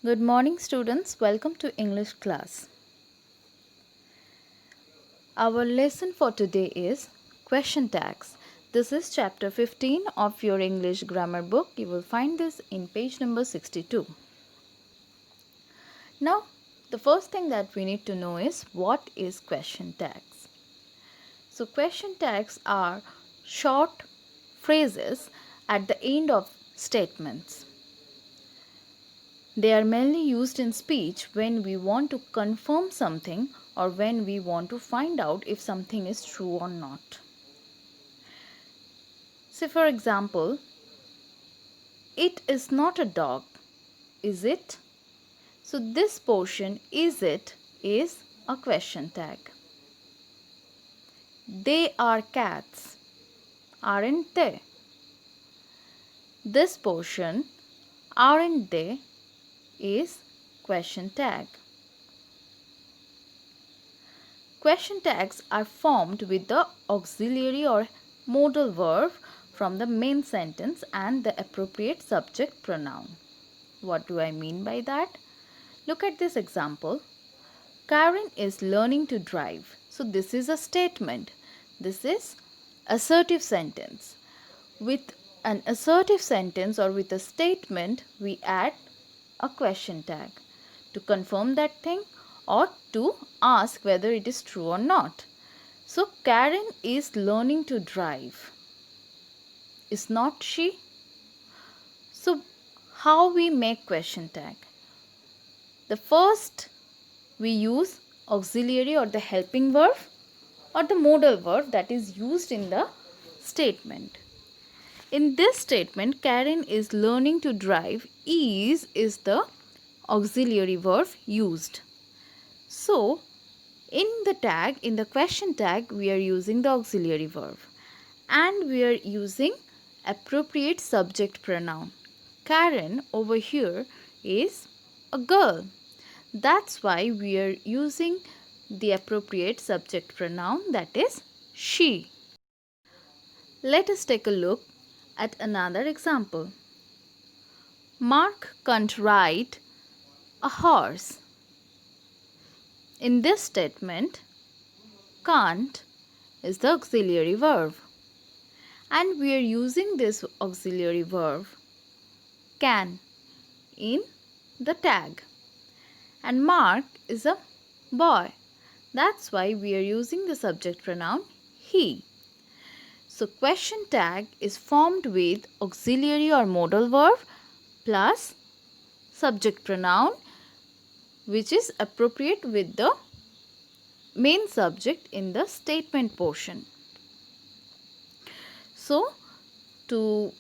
Good morning, students. Welcome to English class. Our lesson for today is question tags. This is chapter 15 of your English grammar book. You will find this in page number 62. Now, the first thing that we need to know is what is question tags. So, question tags are short phrases at the end of statements. They are mainly used in speech when we want to confirm something or when we want to find out if something is true or not. Say, for example, it is not a dog, is it? So, this portion, is it, is a question tag. They are cats, aren't they? This portion, aren't they, is question tag. Question tags are formed with the auxiliary or modal verb from the main sentence and the appropriate subject pronoun. What do I mean by that? Look at this example. Karen is learning to drive. So this is a statement. This is assertive sentence. With an assertive sentence or with a statement, we add a question tag to confirm that thing or to ask whether it is true or not. So, Karen is learning to drive. Is not she? So, how we make question tag? The first, we use auxiliary or the helping verb or the modal verb that is used in the statement. In this statement, Karen is learning to drive. Is the auxiliary verb used. So, in the question tag, we are using the auxiliary verb and we are using appropriate subject pronoun. Karen over here is a girl. That's why we are using the appropriate subject pronoun, that is she. Let us take a look at another example. Mark can't ride a horse. In this statement, can't is the auxiliary verb and we are using this auxiliary verb can in the tag, and Mark is a boy. That's why we are using the subject pronoun he. So question tag is formed with auxiliary or modal verb plus subject pronoun which is appropriate with the main subject in the statement portion. So, to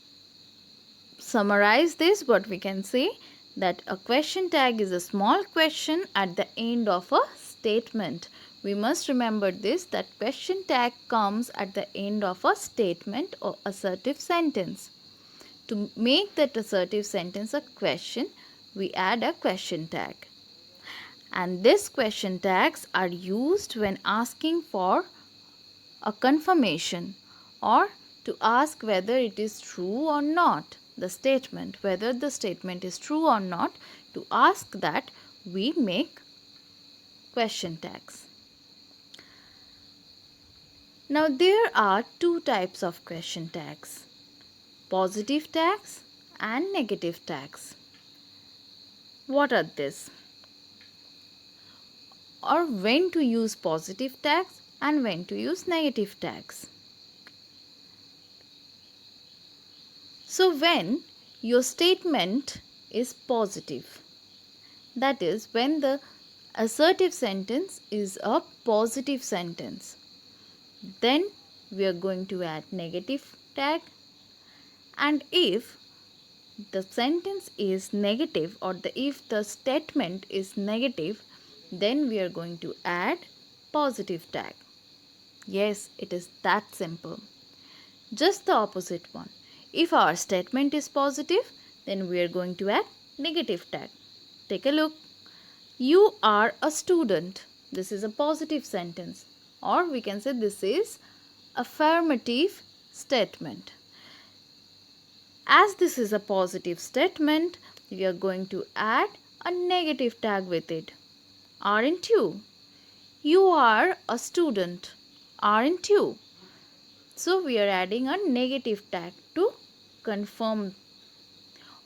summarize this, what we can say that a question tag is a small question at the end of a statement. We must remember this, that question tag comes at the end of a statement or assertive sentence. To make that assertive sentence a question, we add a question tag. And these question tags are used when asking for a confirmation or to ask whether it is true or not, the statement, whether the statement is true or not. To ask that, we make question tags. Now there are two types of question tags, positive tags and negative tags. What are these? Or when to use positive tags and when to use negative tags. So when your statement is positive, that is when the assertive sentence is a positive sentence, then we are going to add negative tag, and if the sentence is negative or if the statement is negative, then we are going to add positive tag. Yes, it is that simple. Just the opposite one. If our statement is positive, then we are going to add negative tag. Take a look. You are a student. This is a positive sentence, or we can say this is affirmative statement. As this is a positive statement, we are going to add a negative tag with it. Aren't you? You are a student, aren't you? So we are adding a negative tag to confirm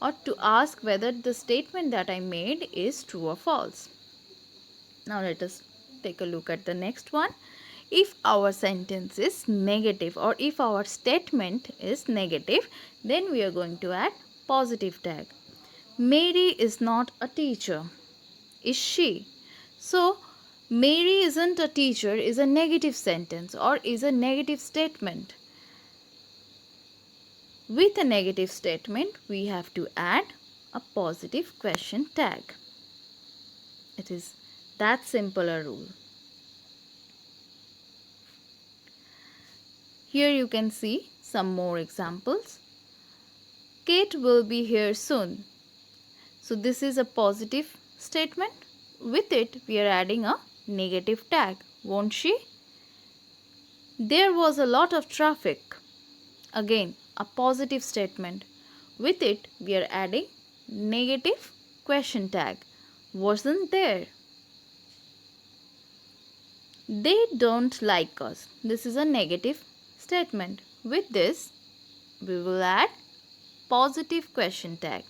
or to ask whether the statement that I made is true or false. Now let us take a look at the next one. If our sentence is negative or if our statement is negative, then we are going to add positive tag. Mary is not a teacher, is she? So, Mary isn't a teacher is a negative sentence or is a negative statement. With a negative statement, we have to add a positive question tag. It is that simple a rule. Here you can see some more examples. Kate will be here soon. So this is a positive statement. With it, we are adding a negative tag, won't she? There was a lot of traffic. Again, a positive statement. With it, we are adding negative question tag. Wasn't there? They don't like us. This is a negative statement. With this, we will add positive question tag.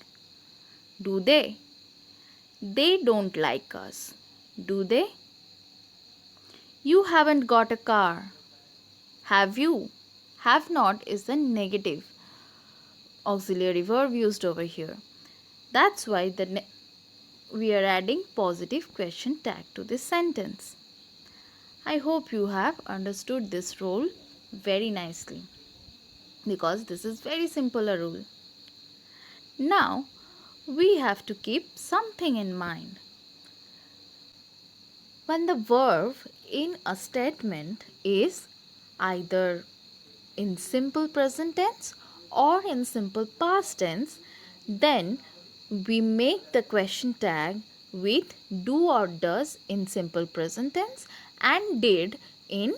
Do they? They don't like us. Do they? You haven't got a car. Have you? Have not is the negative auxiliary verb used over here. That's why we are adding positive question tag to this sentence. I hope you have understood this rule very nicely because this is very simple a rule. Now we have to keep something in mind. When the verb in a statement is either in simple present tense or in simple past tense, then we make the question tag with do or does in simple present tense and did in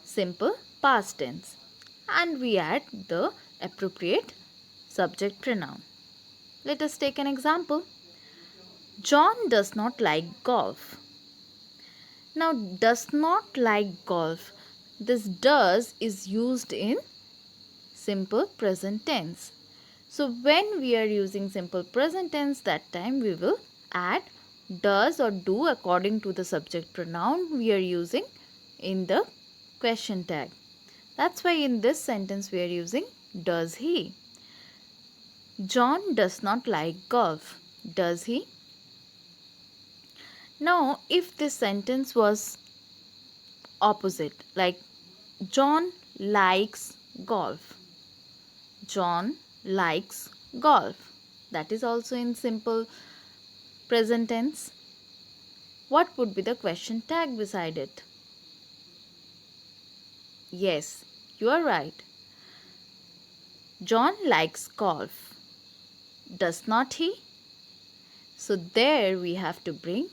simple past tense, and we add the appropriate subject pronoun. Let us take an example. John does not like golf. Now, does not like golf. This does is used in simple present tense. So, when we are using simple present tense, that time we will add does or do according to the subject pronoun we are using in the question tag. That's why in this sentence we are using does he. John does not like golf. Does he? Now, if this sentence was opposite, like John likes golf. John likes golf. That is also in simple present tense. What would be the question tag beside it? Yes, you are right. John likes golf. Does not he? So there we have to bring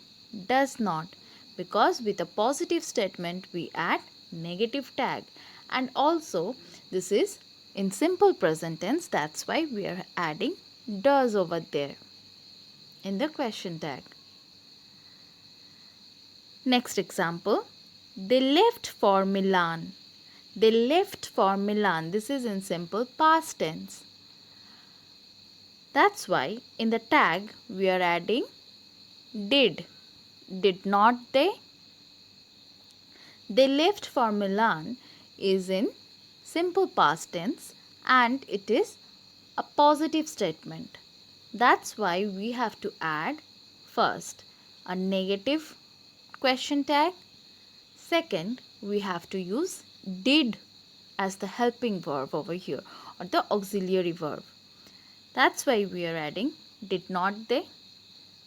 does not, because with a positive statement we add negative tag, and also this is in simple present tense, that's why we are adding does over there in the question tag. Next example, they left for Milan. They left for Milan. This is in simple past tense. That's why in the tag we are adding did. Did not they? They left for Milan is in simple past tense and it is a positive statement. That's why we have to add first a negative question tag. Second, we have to use did as the helping verb over here or the auxiliary verb. That's why we are adding did not they?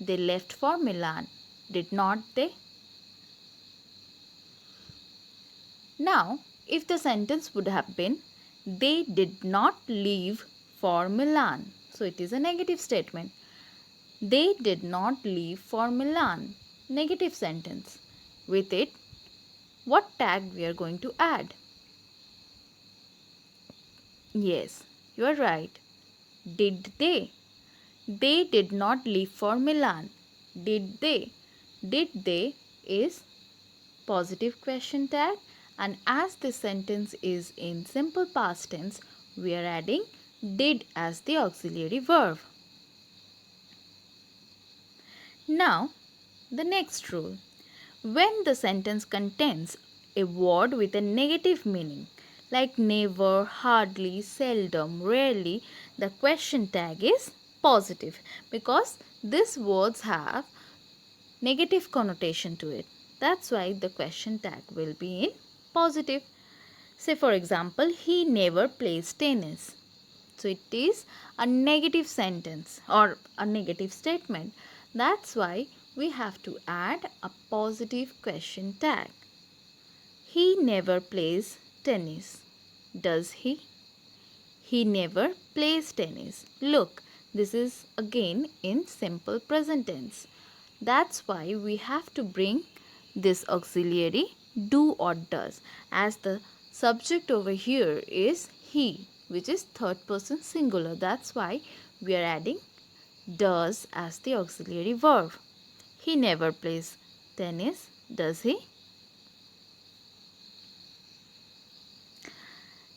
They left for Milan. Did not they? Now, if the sentence would have been they did not leave for Milan. So it is a negative statement. They did not leave for Milan. Negative sentence. With it, what tag we are going to add? Yes, you are right. Did they? They did not leave for Milan. Did they? Did they is positive question tag, and as this sentence is in simple past tense, we are adding did as the auxiliary verb. Now, the next rule. When the sentence contains a word with a negative meaning, like never, hardly, seldom, rarely, the question tag is positive because these words have negative connotation to it. That's why the question tag will be in positive. Say for example, he never plays tennis. So it is a negative sentence or a negative statement. That's why we have to add a positive question tag. He never plays tennis. Does he? He never plays tennis. Look, this is again in simple present tense. That's why we have to bring this auxiliary do or does, as the subject over here is he, which is third person singular. That's why we are adding does as the auxiliary verb. He never plays tennis, does he?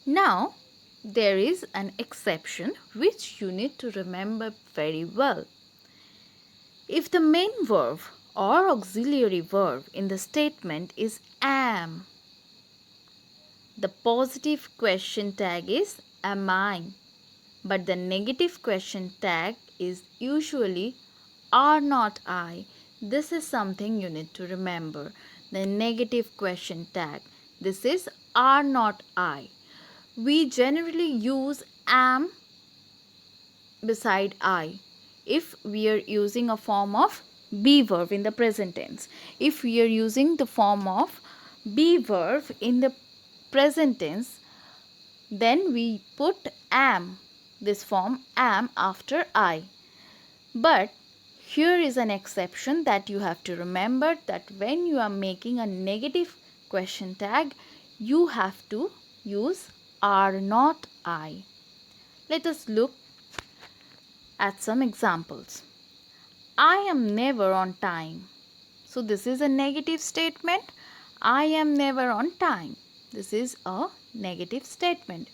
Now, there is an exception which you need to remember very well. If the main verb or auxiliary verb in the statement is am, the positive question tag is am I, but the negative question tag is usually are not I. This is something you need to remember. The negative question tag. This is are not I. We generally use am beside I if we are using a form of be verb in the present tense. If we are using the form of be verb in the present tense, then we put am, this form am after I. But here is an exception that you have to remember, that when you are making a negative question tag, you have to use are not I. Let us look at some examples. I am never on time. So this is a negative statement. I am never on time. This is a negative statement.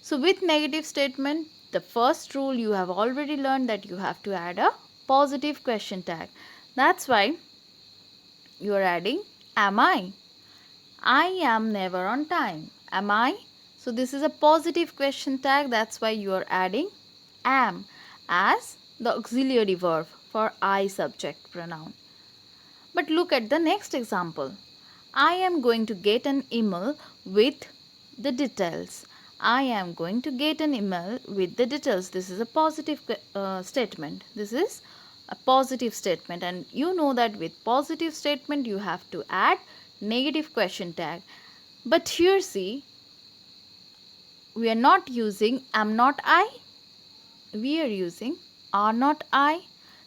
So with negative statement, the first rule you have already learned that you have to add a positive question tag. That's why you are adding am I. I am never on time. Am I? So this is a positive question tag. That's why you are adding am as the auxiliary verb for I subject pronoun. But look at the next example. I am going to get an email with the details. I am going to get an email with the details. This is a positive statement. This is a positive statement, and you know that with positive statement you have to add negative question tag. But here see, we are not using am not I, we are using are not I.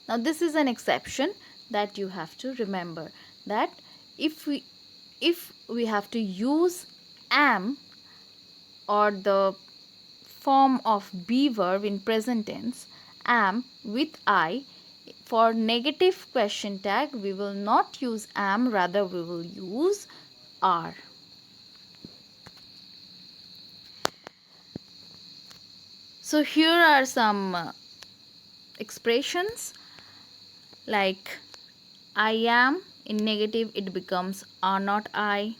Now this is an exception that you have to remember, that if we have to use am or the form of be verb in present tense am with I, for negative question tag we will not use am, rather we will use are. So here are some expressions like I am, in negative it becomes are not I.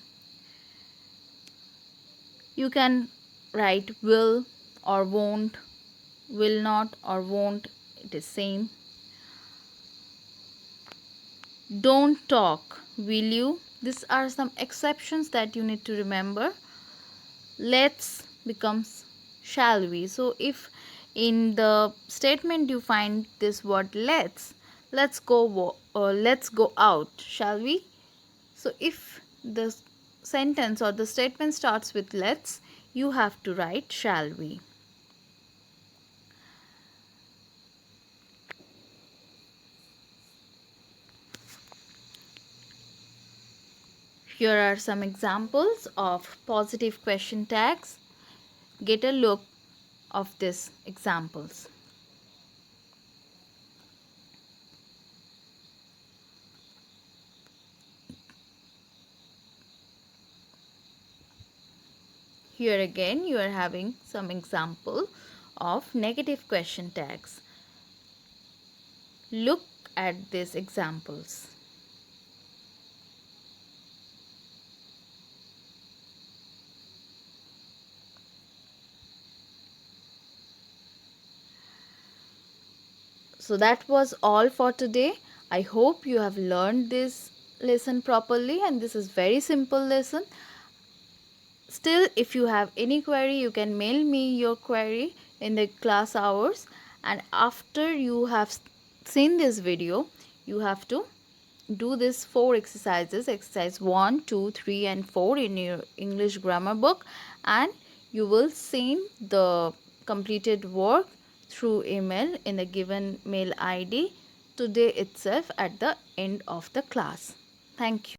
You can write will or won't, will not or won't, it is same. Don't talk, will you? These are some exceptions that you need to remember. Let's becomes shall we. So if in the statement you find this word let's go out, shall we? So if the sentence or the statement starts with let's, you have to write shall we. Here are some examples of positive question tags. Get a look of these examples. Here again you are having some example of negative question tags. Look at these examples. So that was all for today. I hope you have learned this lesson properly, and this is very simple lesson. Still, if you have any query, you can mail me your query in the class hours, and after you have seen this video, you have to do this 4 exercises, exercise 1, 2, 3 and 4 in your English grammar book, and you will send the completed work through email in the given mail ID today itself at the end of the class. Thank you.